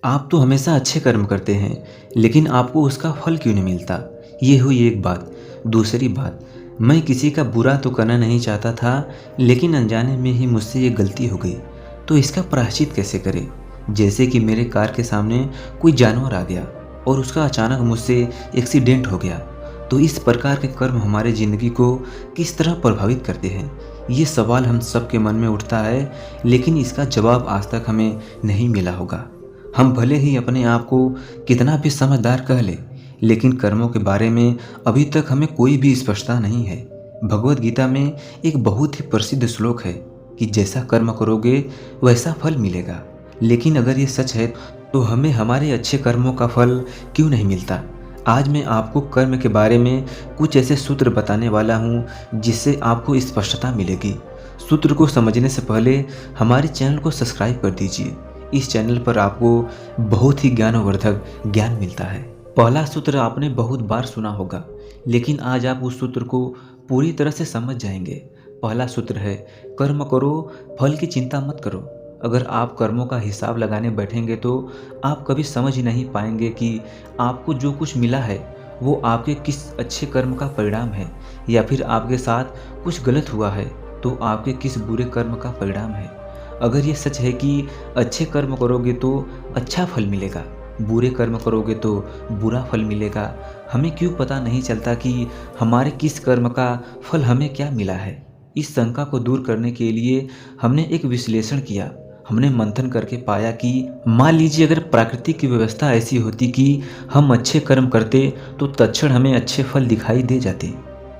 आप तो हमेशा अच्छे कर्म करते हैं, लेकिन आपको उसका फल क्यों नहीं मिलता? ये हुई एक बात। दूसरी बात, मैं किसी का बुरा तो करना नहीं चाहता था, लेकिन अनजाने में ही मुझसे ये गलती हो गई। तो इसका प्रायश्चित कैसे करें? जैसे कि मेरे कार के सामने कोई जानवर आ गया और उसका अचानक मुझसे एक्सीडेंट हो गया। तो इस प्रकार के कर्म हमारे ज़िंदगी को किस तरह प्रभावित करते हैं? ये सवाल हम सबके मन में उठता है, लेकिन इसका जवाब आज तक हमें नहीं मिला होगा। हम भले ही अपने आप को कितना भी समझदार कह लें, लेकिन कर्मों के बारे में अभी तक हमें कोई भी स्पष्टता नहीं है। भगवत गीता में एक बहुत ही प्रसिद्ध श्लोक है कि जैसा कर्म करोगे वैसा फल मिलेगा। लेकिन अगर ये सच है तो हमें हमारे अच्छे कर्मों का फल क्यों नहीं मिलता? आज मैं आपको कर्म के बारे में कुछ ऐसे सूत्र बताने वाला हूँ जिससे आपको स्पष्टता मिलेगी। सूत्र को समझने से पहले हमारे चैनल को सब्सक्राइब कर दीजिए। इस चैनल पर आपको बहुत ही ज्ञानवर्धक ज्ञान मिलता है। पहला सूत्र आपने बहुत बार सुना होगा, लेकिन आज आप उस सूत्र को पूरी तरह से समझ जाएंगे। पहला सूत्र है, कर्म करो, फल की चिंता मत करो। अगर आप कर्मों का हिसाब लगाने बैठेंगे तो आप कभी समझ ही नहीं पाएंगे कि आपको जो कुछ मिला है वो आपके किस अच्छे कर्म का परिणाम है, या फिर आपके साथ कुछ गलत हुआ है तो आपके किस बुरे कर्म का परिणाम है। अगर ये सच है कि अच्छे कर्म करोगे तो अच्छा फल मिलेगा, बुरे कर्म करोगे तो बुरा फल मिलेगा, हमें क्यों पता नहीं चलता कि हमारे किस कर्म का फल हमें क्या मिला है? इस शंका को दूर करने के लिए हमने एक विश्लेषण किया। हमने मंथन करके पाया कि मान लीजिए अगर प्रकृति की व्यवस्था ऐसी होती कि हम अच्छे कर्म करते तो तत्क्षण हमें अच्छे फल दिखाई दे जाते।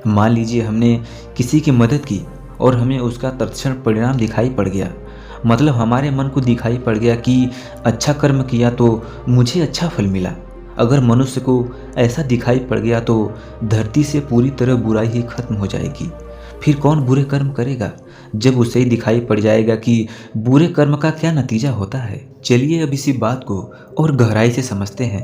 मान लीजिए हमने किसी की मदद की और हमें उसका तत्क्षण परिणाम दिखाई पड़ गया, मतलब हमारे मन को दिखाई पड़ गया कि अच्छा कर्म किया तो मुझे अच्छा फल मिला। अगर मनुष्य को ऐसा दिखाई पड़ गया तो धरती से पूरी तरह बुराई ही खत्म हो जाएगी। फिर कौन बुरे कर्म करेगा जब उसे ही दिखाई पड़ जाएगा कि बुरे कर्म का क्या नतीजा होता है? चलिए अब इसी बात को और गहराई से समझते हैं।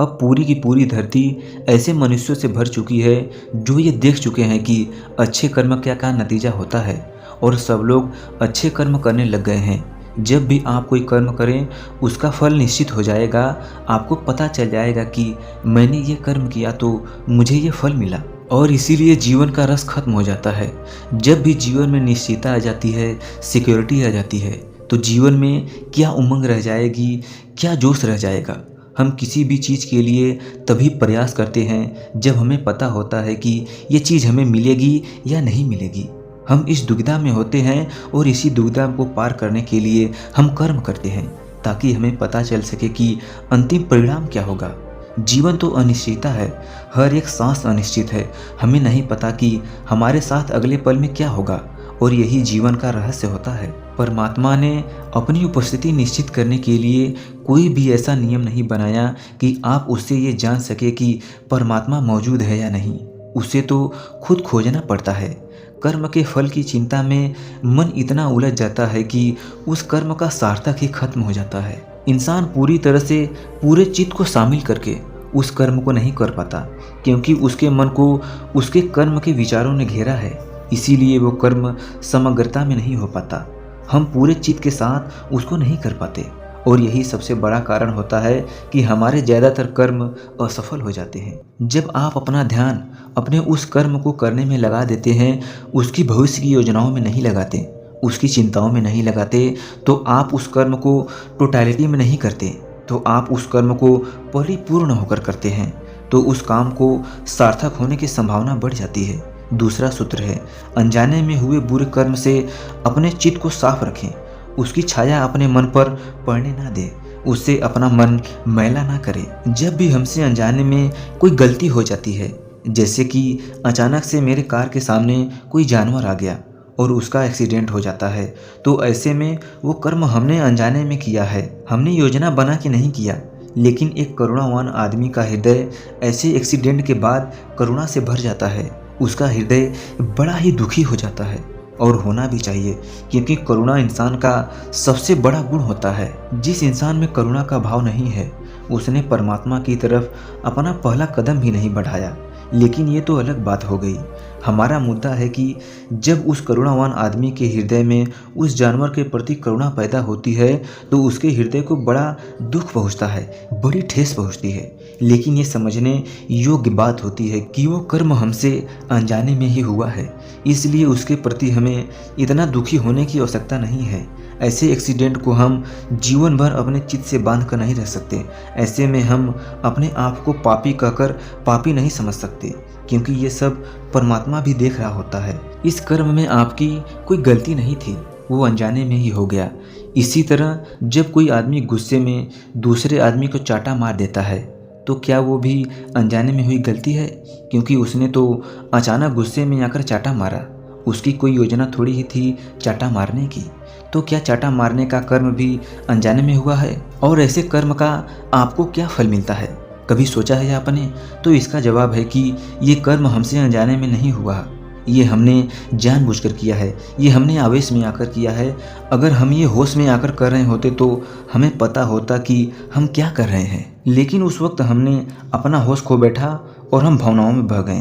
अब पूरी की पूरी धरती ऐसे मनुष्यों से भर चुकी है जो ये देख चुके हैं कि अच्छे कर्म क्या नतीजा होता है, और सब लोग अच्छे कर्म करने लग गए हैं। जब भी आप कोई कर्म करें उसका फल निश्चित हो जाएगा। आपको पता चल जाएगा कि मैंने ये कर्म किया तो मुझे ये फल मिला, और इसीलिए जीवन का रस खत्म हो जाता है। जब भी जीवन में निश्चितता आ जाती है, सिक्योरिटी आ जाती है, तो जीवन में क्या उमंग रह जाएगी, क्या जोश रह जाएगा। हम किसी भी चीज़ के लिए तभी प्रयास करते हैं जब हमें पता होता है कि ये चीज़ हमें मिलेगी या नहीं मिलेगी। हम इस दुविधा में होते हैं और इसी दुविधा को पार करने के लिए हम कर्म करते हैं, ताकि हमें पता चल सके कि अंतिम परिणाम क्या होगा। जीवन तो अनिश्चितता है, हर एक सांस अनिश्चित है। हमें नहीं पता कि हमारे साथ अगले पल में क्या होगा, और यही जीवन का रहस्य होता है। परमात्मा ने अपनी उपस्थिति निश्चित करने के लिए कोई भी ऐसा नियम नहीं बनाया कि आप उससे ये जान सके कि परमात्मा मौजूद है या नहीं। उसे तो खुद खोजना पड़ता है। कर्म के फल की चिंता में मन इतना उलझ जाता है कि उस कर्म का सार्थक ही खत्म हो जाता है। इंसान पूरी तरह से पूरे चित्त को शामिल करके उस कर्म को नहीं कर पाता, क्योंकि उसके मन को उसके कर्म के विचारों ने घेरा है। इसीलिए वो कर्म समग्रता में नहीं हो पाता। हम पूरे चित्त के साथ उसको नहीं कर पाते, और यही सबसे बड़ा कारण होता है कि हमारे ज़्यादातर कर्म असफल हो जाते हैं। जब आप अपना ध्यान अपने उस कर्म को करने में लगा देते हैं, उसकी भविष्य की योजनाओं में नहीं लगाते, उसकी चिंताओं में नहीं लगाते, तो आप उस कर्म को टोटलिटी में नहीं करते, तो आप उस कर्म को परिपूर्ण होकर करते हैं, तो उस काम को सार्थक होने की संभावना बढ़ जाती है। दूसरा सूत्र है, अनजाने में हुए बुरे कर्म से अपने चित्त को साफ रखें। उसकी छाया अपने मन पर पड़ने ना दे, उससे अपना मन मैला ना करे। जब भी हमसे अनजाने में कोई गलती हो जाती है, जैसे कि अचानक से मेरे कार के सामने कोई जानवर आ गया और उसका एक्सीडेंट हो जाता है, तो ऐसे में वो कर्म हमने अनजाने में किया है, हमने योजना बना के नहीं किया। लेकिन एक करुणावान आदमी का हृदय ऐसे एक्सीडेंट के बाद करुणा से भर जाता है। उसका हृदय बड़ा ही दुखी हो जाता है, और होना भी चाहिए, क्योंकि करुणा इंसान का सबसे बड़ा गुण होता है। जिस इंसान में करुणा का भाव नहीं है, उसने परमात्मा की तरफ अपना पहला कदम भी नहीं बढ़ाया। लेकिन ये तो अलग बात हो गई। हमारा मुद्दा है कि जब उस करुणावान आदमी के हृदय में उस जानवर के प्रति करुणा पैदा होती है तो उसके हृदय को बड़ा दुख पहुंचता है, बड़ी ठेस पहुंचती है। लेकिन ये समझने योग्य बात होती है कि वो कर्म हमसे अनजाने में ही हुआ है, इसलिए उसके प्रति हमें इतना दुखी होने की आवश्यकता नहीं है। ऐसे एक्सीडेंट को हम जीवन भर अपने चित्त से बांध कर नहीं रह सकते। ऐसे में हम अपने आप को पापी कहकर पापी नहीं समझ सकते, क्योंकि ये सब परमात्मा भी देख रहा होता है। इस कर्म में आपकी कोई गलती नहीं थी, वो अनजाने में ही हो गया। इसी तरह जब कोई आदमी गुस्से में दूसरे आदमी को चाटा मार देता है तो क्या वो भी अनजाने में हुई गलती है? क्योंकि उसने तो अचानक गुस्से में आकर चाटा मारा, उसकी कोई योजना थोड़ी ही थी चाटा मारने की। तो क्या चाटा मारने का कर्म भी अनजाने में हुआ है? और ऐसे कर्म का आपको क्या फल मिलता है, कभी सोचा है आपने? तो इसका जवाब है कि ये कर्म हमसे अनजाने में नहीं हुआ, ये हमने जानबूझकर किया है, ये हमने आवेश में आकर किया है। अगर हम ये होश में आकर कर रहे होते तो हमें पता होता कि हम क्या कर रहे हैं, लेकिन उस वक्त हमने अपना होश खो बैठा और हम भावनाओं में बह गए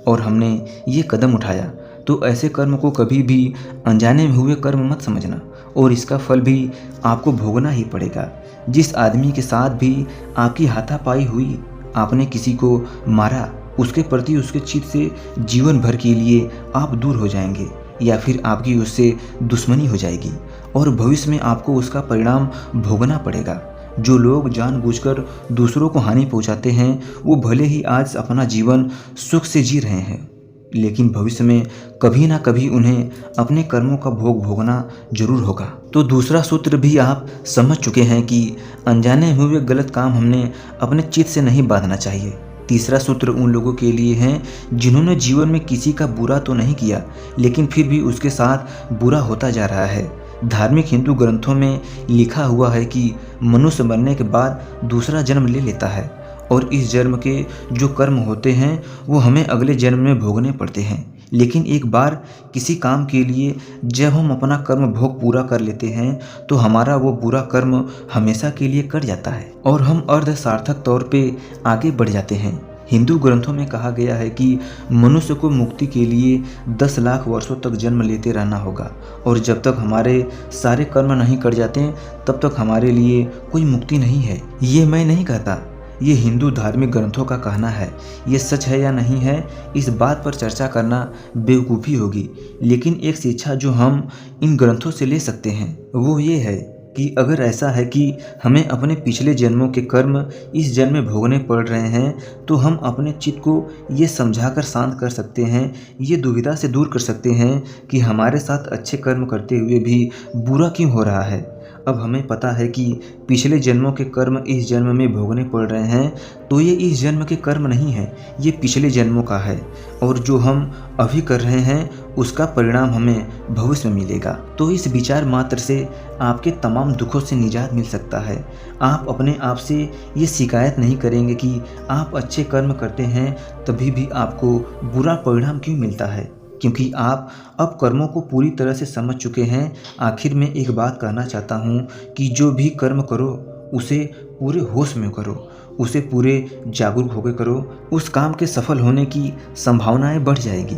और हमने ये कदम उठाया। तो ऐसे कर्म को कभी भी अनजाने में हुए कर्म मत समझना, और इसका फल भी आपको भोगना ही पड़ेगा। जिस आदमी के साथ भी आपकी हाथापाई हुई, आपने किसी को मारा, उसके प्रति उसके चित्त से जीवन भर के लिए आप दूर हो जाएंगे, या फिर आपकी उससे दुश्मनी हो जाएगी और भविष्य में आपको उसका परिणाम भोगना पड़ेगा। जो लोग जानबूझकर दूसरों को हानि पहुंचाते हैं वो भले ही आज अपना जीवन सुख से जी रहे हैं, लेकिन भविष्य में कभी ना कभी उन्हें अपने कर्मों का भोग भोगना जरूर होगा। तो दूसरा सूत्र भी आप समझ चुके हैं कि अनजाने हुए गलत काम हमने अपने चित्त से नहीं बांधना चाहिए। तीसरा सूत्र उन लोगों के लिए है जिन्होंने जीवन में किसी का बुरा तो नहीं किया, लेकिन फिर भी उसके साथ बुरा होता जा रहा है। धार्मिक हिंदू ग्रंथों में लिखा हुआ है कि मनुष्य मरने के बाद दूसरा जन्म ले लेता है, और इस जन्म के जो कर्म होते हैं वो हमें अगले जन्म में भोगने पड़ते हैं। लेकिन एक बार किसी काम के लिए जब हम अपना कर्म भोग पूरा कर लेते हैं तो हमारा वो बुरा कर्म हमेशा के लिए कट जाता है और हम अर्ध सार्थक तौर पे आगे बढ़ जाते हैं। हिंदू ग्रंथों में कहा गया है कि मनुष्य को मुक्ति के लिए 10 लाख वर्षों तक जन्म लेते रहना होगा, और जब तक हमारे सारे कर्म नहीं कट जाते तब तक हमारे लिए कोई मुक्ति नहीं है। ये मैं नहीं कहता, ये हिंदू धार्मिक ग्रंथों का कहना है। ये सच है या नहीं है, इस बात पर चर्चा करना बेवकूफ़ी होगी। लेकिन एक शिक्षा जो हम इन ग्रंथों से ले सकते हैं वो ये है कि अगर ऐसा है कि हमें अपने पिछले जन्मों के कर्म इस जन्म में भोगने पड़ रहे हैं तो हम अपने चित्त को ये समझाकर शांत कर सकते हैं, ये दुविधा से दूर कर सकते हैं कि हमारे साथ अच्छे कर्म करते हुए भी बुरा क्यों हो रहा है। अब हमें पता है कि पिछले जन्मों के कर्म इस जन्म में भोगने पड़ रहे हैं, तो ये इस जन्म के कर्म नहीं है, ये पिछले जन्मों का है, और जो हम अभी कर रहे हैं उसका परिणाम हमें भविष्य में मिलेगा। तो इस विचार मात्र से आपके तमाम दुखों से निजात मिल सकता है। आप अपने आप से ये शिकायत नहीं करेंगे कि आप अच्छे कर्म करते हैं तभी भी आपको बुरा परिणाम क्यों मिलता है, क्योंकि आप अब कर्मों को पूरी तरह से समझ चुके हैं। आखिर में एक बात कहना चाहता हूँ कि जो भी कर्म करो उसे पूरे होश में करो, उसे पूरे जागरूक होकर करो, उस काम के सफल होने की संभावनाएं बढ़ जाएगी।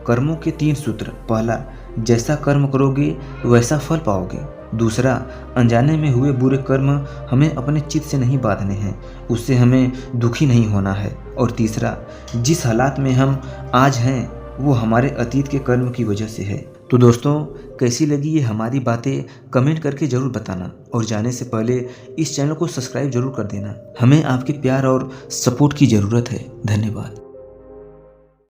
कर्मों के 3 सूत्र। पहला, जैसा कर्म करोगे वैसा फल पाओगे। दूसरा, अनजाने में हुए बुरे कर्म हमें अपने चित्त से नहीं बांधने हैं, उससे हमें दुखी नहीं होना है। और तीसरा, जिस हालात में हम आज हैं वो हमारे अतीत के कर्म की वजह से है। तो दोस्तों, कैसी लगी ये हमारी बातें कमेंट करके ज़रूर बताना, और जाने से पहले इस चैनल को सब्सक्राइब जरूर कर देना। हमें आपके प्यार और सपोर्ट की ज़रूरत है। धन्यवाद।